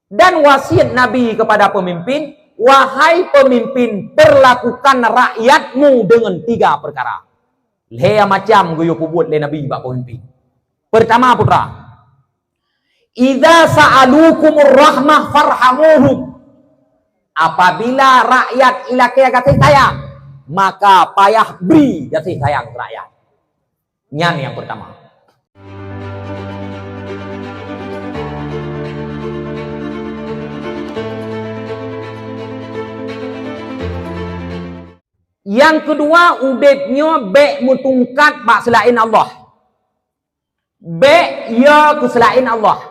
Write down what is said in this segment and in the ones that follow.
Dan wasiat Nabi kepada pemimpin, wahai pemimpin, perlakukan rakyatmu dengan 3 perkara. Lea macam guyo buat le Nabi bak pemimpin. Pertama putra, idza sa'alukumur rahmah farhamuhum. Apabila rakyat ilakai kasih sayang, maka payah beri kasih sayang rakyat. Nyan yang pertama. Yang kedua, ubednya be mutungkat bak selain Allah. Be ya ke selain Allah.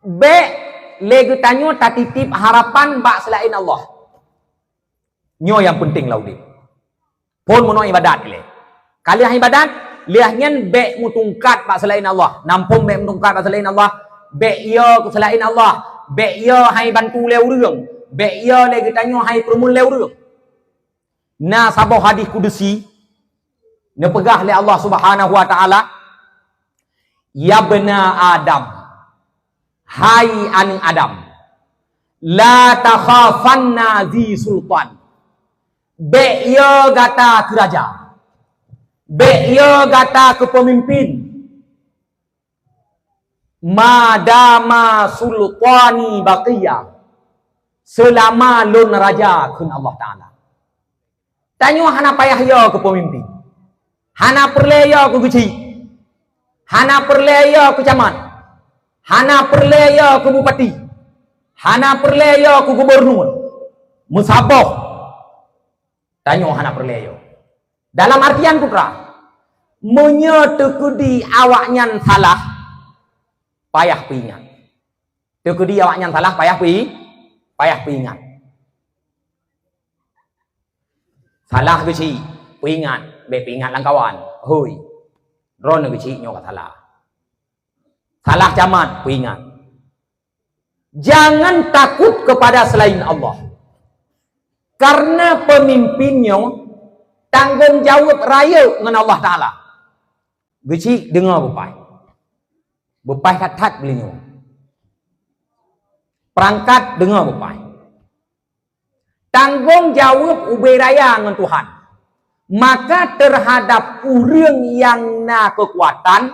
Be lagi tanya tak titip harapan bak selain Allah. Nyo yang penting lah ubed. Pun mono ibadat le. Kalian ibadat, liahnya be mutungkat bak selain Allah. Nampung be mutungkat bak selain Allah. Be ya ke selain Allah. Be ya hai bantu leu reung. Be ya lagi tanya hai permun leu reung. Nah, sabah hadis kudusi nepegah oleh Allah Subhanahu wa taala, ya bena Adam, hai aning Adam, la takhafanna zi sultan. Be ya gata ke raja, be ya gata ke pemimpin, madama sultani baqiya, selama lun raja kun Allah taala. Tanya hana payah ya ke pemimpin. Hana perleya ke guci. Hana perleya ke camat. Hana perleya ke bupati. Hana perleya ke gubernur. Musabah. Tanya hana perleya. Dalam artian putra, menyetekudi awaknya salah, payah pingat. Tekudi awaknya salah, payah pingat. Salah ke si, pingat, be pingat lang kawan. Hui, ron ke si nyo ka salah. Salah camat, pingat. Jangan takut kepada selain Allah. Karena pemimpinnya tanggung jawab raya dengan Allah Ta'ala. Geci dengar bupai. Bupai katat belinya. Perangkat dengar bupai. Tanggung jawab ubay raya dengan Tuhan. Maka terhadap orang yang na kekuatan,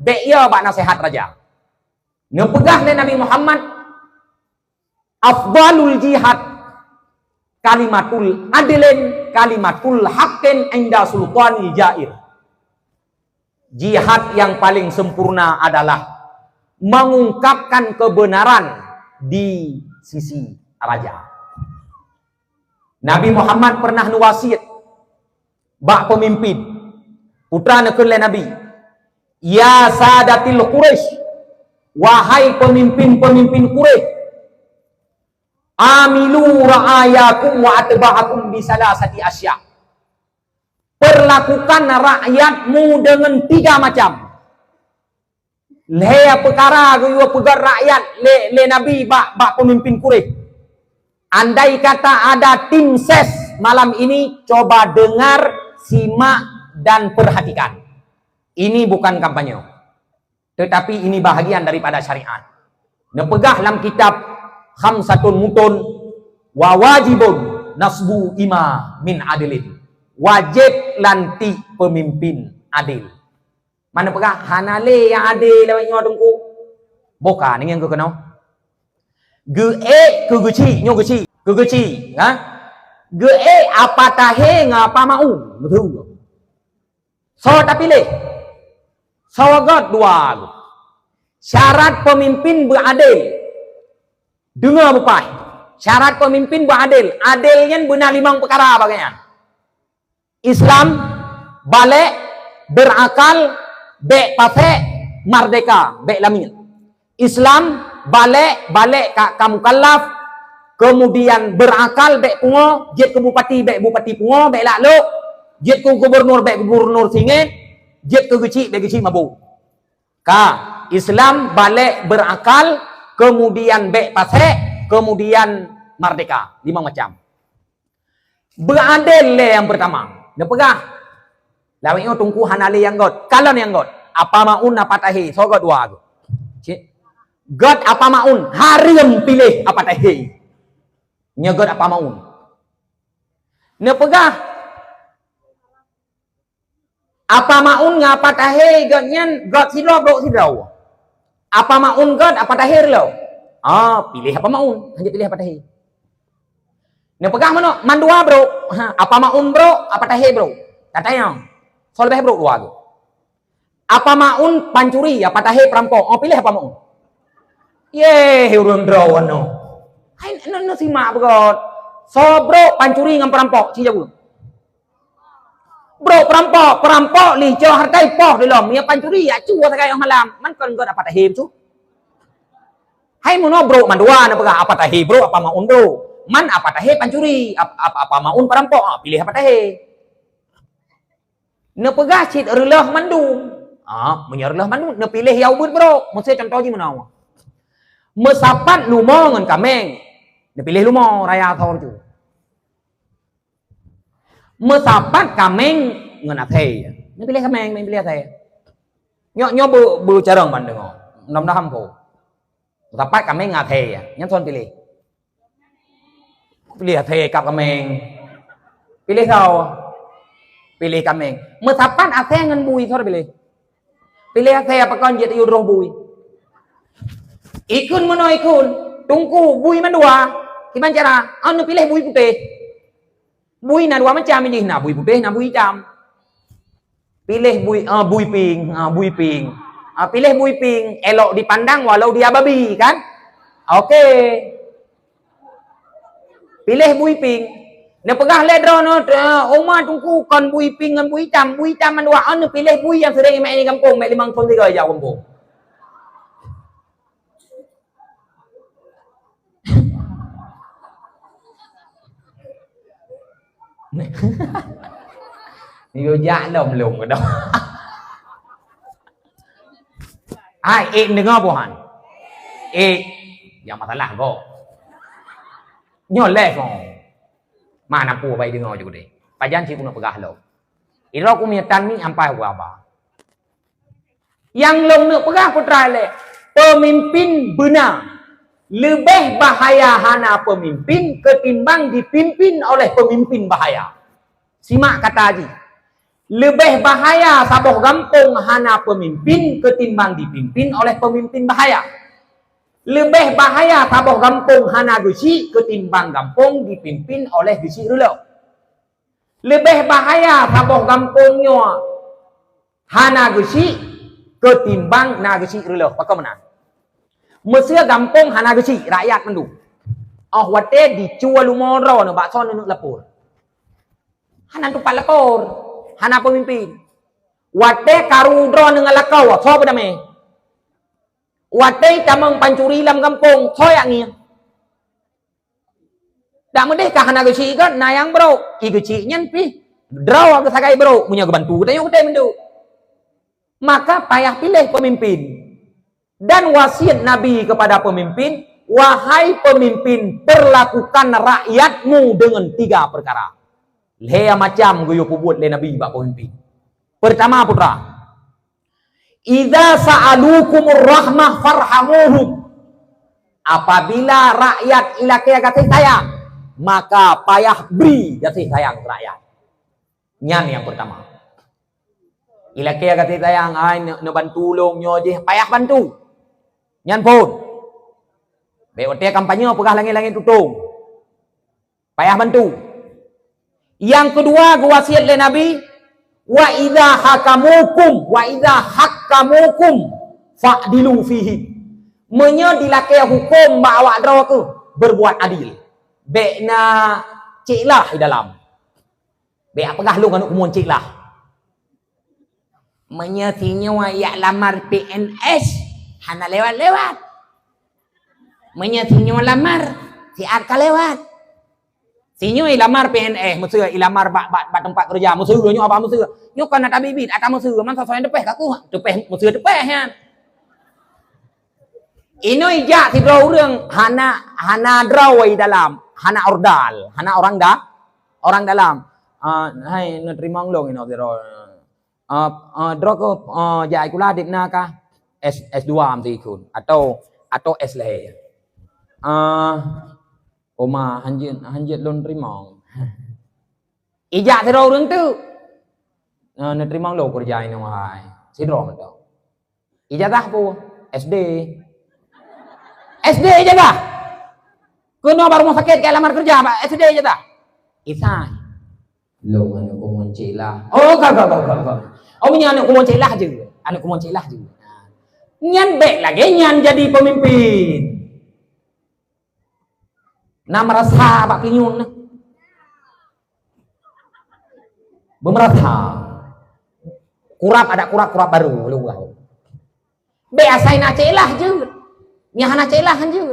be'ya bak nasihat raja. Nepegah le Nabi Muhammad, afdalul jihad kalimatul adilin kalimatul haqqin inda sultanil jair. Jihad yang paling sempurna adalah mengungkapkan kebenaran di sisi raja. Nabi Muhammad pernah nuwasiat bak pemimpin putra nekun le Nabi, ya sadatil Quraisy, wahai pemimpin-pemimpin Quraisy, amilu ra'ayakum wa atba'akum bi salasati asya. Perlakukan rakyatmu dengan 3 macam. Le perkara gua pegar rakyat le Nabi bak pemimpin Quraisy. Andai kata ada tim ses malam ini, coba dengar, simak, dan perhatikan. Ini bukan kampanye. Tetapi ini bahagian daripada syariat. Nepegah dalam kitab Khamsatun Mutun wa wajibun nasbu ima min adilin. Wajib lanti pemimpin adil. Mana pegah? Hanale yang adil lewat ngodongku. Bukan ini yang kau kenal. Ge kuguci nyo guci ha ge apa tahe ngapa mau betul so tapi le sawagat 2 syarat pemimpin beradil. Dengar bupai, syarat pemimpin beradil. Adilnya benar 5 perkara bagian. Islam, balik, berakal, be pase, merdeka, be lamin. Islam, balik kamu kalaf, kemudian berakal be pungo, jet ke bupati pungo, be lalu, jet ke gubernur singit, jet ke geci mabu. Islam balik berakal, kemudian be pase, kemudian merdeka. 5 macam. Beradil yang pertama. Dia pegah. Lawinyo tungku hanali yang got. Kalau yang got, apa maun apa tahi, so got 2. God apa maun, harim pilih apa tahi. Nya God apa maun. Ne pegah apa maun ngapa tahi God nyan God silo bro silo. Apa maun God apa tahi lo. Pilih apa maun, hanya pilih apa tahi. Ne pegah mana? Mandua bro. Apa maun bro, apa tahi bro. Katanya. So lebih bro dua tu. Apa maun pancuri, apa tahi perampok. Pilih apa maun. Urun draw no. Hai no simak begot. So bro pancuri dengan perampok si jauh. Bro perampok li jo hartai poh dalam ya pancuri ya cu sakai yang malam. Man kon god apa tahi tu. Hai mono bro mandua na pegah apa tahi bro apa maun bro. Man apa tahi pancuri apa maun perampok. Pilih apa tahi. Ne pegah cit relah mandu. Menyerlah mandu ne pilih yau bud bro. Mesti contoh ji menau. Mesapat lumo ngan kameng. Ne pilih lumo raya thor tu. Mesapat kameng ngan athei. Ne pilih kameng, men pilih athei. Nyo bu carang ban dengo. Nam dah hampo. Mesapat kameng athei. Nyan son pilih. Pilih athei kap kameng. Pilih thau. Pilih kameng. Mesapat athei ngan bui thor pilih. Pilih athei apa kon jet yu roh bui. Ikun mono ikun, tungku bui mandua. Gimana cara? Anu pilih bui putih. Bui na dua macam ini, na bui putih, na bui hitam. Pilih bui pink, bui pink. Pilih bui pink, elok dipandang walau dia babi, kan? Oke. Pilih bui pink. Dia pegah ledro no, oma tungku kon bui pink dengan bui hitam mandua. Anu pilih bui yang sering mek ni kampung, mek 5 tahun 3 jauh kampung. Vô dạ lồng lùng ở đâu. Dengar Tuhan. Yang masalah kau. Nyoleh kau. Mana pu baik dengar juga deh. Pajan si punya pegah lo. Iro ku miatan ni ampai gua apa. Yang long nak pegah putra le. Pemimpin benar. Lebih bahaya hana pemimpin ketimbang dipimpin oleh pemimpin bahaya. Simak kata Haji. Lebih bahaya saboh gampung hana pemimpin ketimbang dipimpin oleh pemimpin bahaya. Lebih bahaya saboh gampung hana gusi ketimbang gampung dipimpin oleh gusi relo. Lebih bahaya saboh gampungnya hana gusi ketimbang na gusi relo. Apa mana? Mesia gampung hana gusi rakyat mendu. Wate dicual lumoro no bakso nu lapor. Hana tempat lapor. Hana pemimpin. Wate karudro dengan lakau. So pada me. Wate tamang pancuri lam kampung. So yang ni. Tak mendeh kah hana gusi kan? Nayang bro. Gusi nyan pi. Draw ke sakai bro. Punya kebantu. Tanya kita mendu. Maka payah pilih pemimpin. Dan wasiat Nabi kepada pemimpin, wahai pemimpin, perlakukan rakyatmu dengan 3 perkara. Lea macam guyo buat le Nabi bak pemimpin. Pertama putra, idza sa'alukumur rahmah farhamuhum. Apabila rakyat ilakaya kasih sayang, maka payah beri kasih sayang rakyat. Nyan yang pertama. Ilakaya kasih sayang, no bantu long nyo je, payah bantu. Nyan pun. BOT kampanye pegah langit-langit tutung. Payah bantu. Yang kedua wasiat le Nabi, wa idza hakamukum fa'dilu fihi. Menyo dilakai hukum ba awak draw ke berbuat adil. Be na ciklah di dalam. Be apakah lu kan umum ciklah. Menyo tinyo ya lamar PNS hana lewat-lewat. Menyatinyo lamar si Arka lewat. Sinyo lamar PNS, mesti ilamar bak tempat kerja, mesti nyo apa mesti. Nyo kan ada bibit, ada mesti man sesuai depeh kaku. Depeh mesti depeh ya. Ino ija si draw urang hana draw di dalam, hana ordal, hana orang dalam. Hai nerima nglong ino draw. Draw ko jai kula dipna ka S2 mesti ikut atau atau Esleh. Oma hanjit lon terima. Ijak terus orang tu. Nak terima lo kerja ini wahai. Sidro betul. Ijazah apa? SD. SD ijazah. Kena baru mau sakit ke lamar kerja, Pak. SD ijazah. Isai. Lo anak kumon celah. Oh, kau. Oh, punya anak kumon celah je. Anak kumon celah je. Nyan baik lagi nyan jadi pemimpin. Nak merasa Pak Pinyun ni. Bemerasa. Kurap ada kurap baru lu tahu. Biasa nak celah je. Nya hana celah je.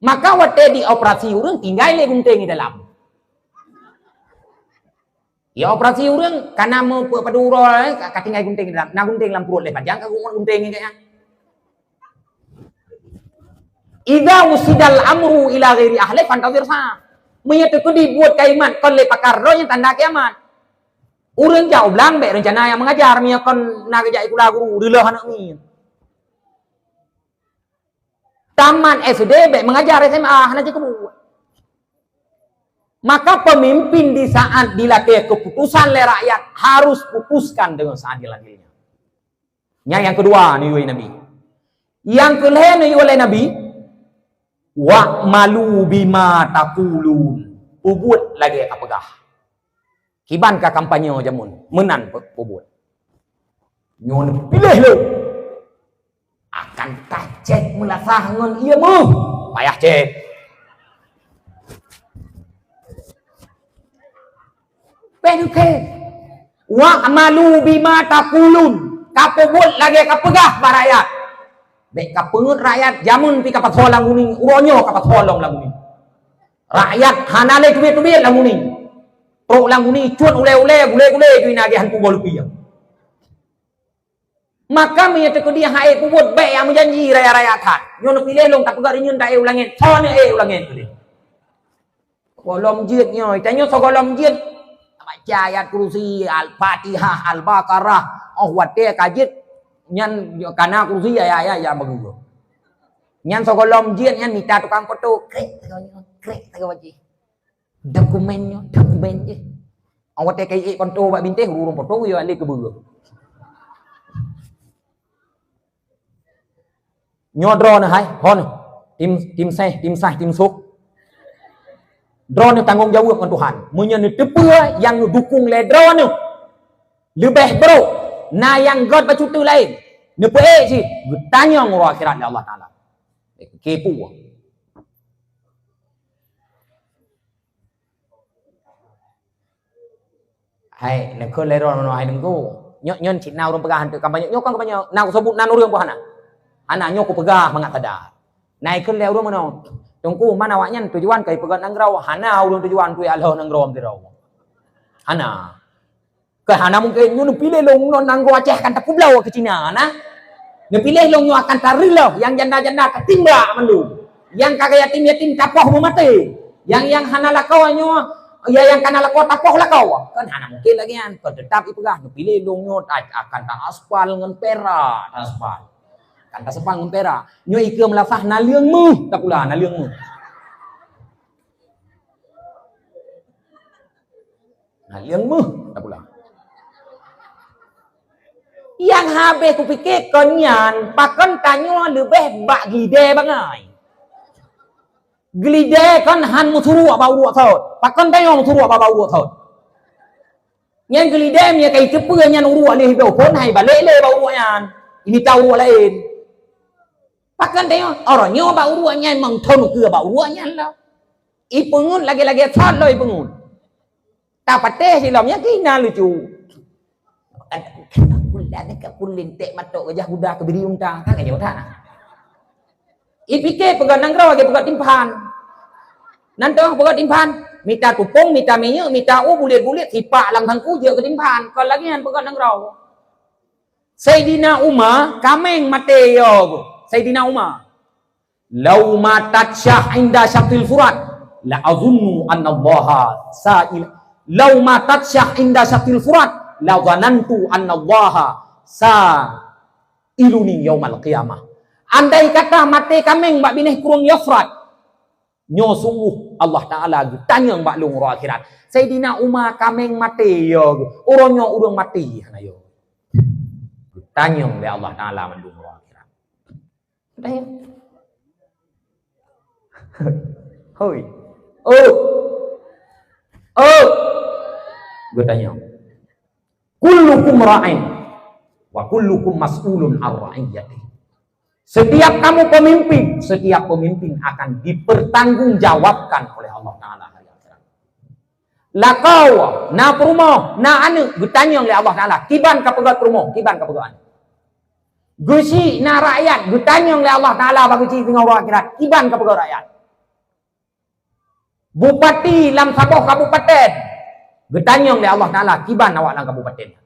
Maka waktu di operasi urang tinggal le gunting di dalam. Ya operasi urang karena mau padurol ka tinggal gunting di dalam. Na gunting dalam perut le panjang ka gunting ni kayaknya. Idza usidal amru ila ghairi ahli fantazir sa. Menyatu ku dibuat kaiman kon le pakar ronya tanda kiamat. Urang jauh belang be rencana yang mengajar mia kon na kerja ikula guru deulah anak mi. Taman SD be mengajar SMA hana je kebu. Maka pemimpin di saat dilatih keputusan oleh rakyat harus putuskan dengan seadil-adilnya. Yang kedua ni Nabi. Yang kelima ni oleh Nabi wa malu bima taqulun. Ubud lagi apagah. Kiban ka kampanye jamun menan ubud. Nyon pilih lu. Akan kacek melasah ngon ieu meuh. Payah cek. Penuke. Wa malu bima taqulun. Kapubud lagi kapegah barayat. Bek kapeungeut rakyat jamun pi kapatol languning uronyo kapatol languning. Rakyat hanale duit-duit languning. Pro languning cuan ule-ule gule-gule duit nagih hantu bolupi. Maka menyatu dia hae kubut baik yang menjanji raya-raya kan. Nyon pilih long tak pegar nyun tak ulangin. Son ulangin tadi. Kolom jid nyoy, tanyo so kolom jid. Baca ayat kursi Al-Fatihah, Al-Baqarah, wate kajit nyan kana kursi ya bagus. Nyan so kolom jid nyan minta tukang foto, krek tego waji. Dokumen je. Awate kai konto bak binteh urung foto yo ande keburu. Nyodro na hai hon tim sah tim suk drone tanggung jawab dengan Tuhan munnya ni tepua yang dukung le drone lebih bro na yang god bacutu lain ni pe si tanya ngoro akhirat Allah taala kepu hai le ko le drone no hai dengku nyon cik nau rong pegahan tu kampanye nyokon kampanye nau sebut nan urang pohana anaknya aku pegah mengatada. Naik ke lewat mana? Tunggu mana awaknya tujuan kai pegang nangrau. Hana urang tujuan tu Allah nangrau amdirau. Hana. Ke hana mungkin nyu pilih long non nangrau Aceh kan tak kublau ke Cina nah. Nyu pilih long nyu akan tarilah yang janda-janda ketimbra melu. Yang kagak yatim tapoh mati. Yang hana lakau nyu ya yang kana lakau tapoh lakau. Kan hana mungkin lagi kan. Tetap ipegah nyu pilih long nyu akan tak aspal ngan perak aspal. Kanta sepang ngempera nyo ike melafah na leung mu tak pula na leung mu tak pula yang habis kupikir konyan pakon tanyo lebih bak glide bangai glide kan han mu turu bau ruak thot pakon tanyo mu turu bau ruak thot nyen glide nya kai cepeu nyan ruak le bau pon hai balik le bau ruak nyan ini tahu ruak lain Pakan dia orang nyo bau ruaknya emang thon ke bau ruaknya lah. Ipungun lagi-lagi thon lo ipungun. Ta pateh silomnya kina lucu. Kulan ke kulin tek matok gajah budak ke biriung tang kan ke jautan. Ipike pegang nangrau lagi pegang timpan. Nanti pegang timpan, minta tupung, minta minyak, minta bulet-bulet sipak lang tangku je ke timpan. Kalau lagi han pegang nangrau. Sayyidina Umar kameng mate yo. Sayyidina Umar law matat syah inda syaqil furat la azunnu anna Allah sa'il law matat syah inda syaqil furat la dhanantu anna Allah sa'iluni yaumal qiyamah Andai kata mati kambing bak binih kurung yafrat, nyo sungguh Allah Taala tanya bak lung ro akhirat. Sayyidina Umar kambing mati yo, uronyo urang mati hana yo. Tanya oleh Allah Taala mandung ro akhirat. Tanya. Hoi. Gue tanya. Kullukum ra'in wa kullukum mas'ulun ar ra'iyati. Setiap kamu pemimpin, setiap pemimpin akan dipertanggungjawabkan oleh Allah Taala hari akhirat. Lakau na perumoh na anu gutanya oleh Allah Taala, kiban ka pegat perumoh, kiban ka pegat. Gusi na rakyat gutanya oleh Allah Taala bagi ci tengah akhirat, kiban ka pegat rakyat. Bupati lam saboh kabupaten gutanya oleh Allah Taala, kiban awak lang kabupaten.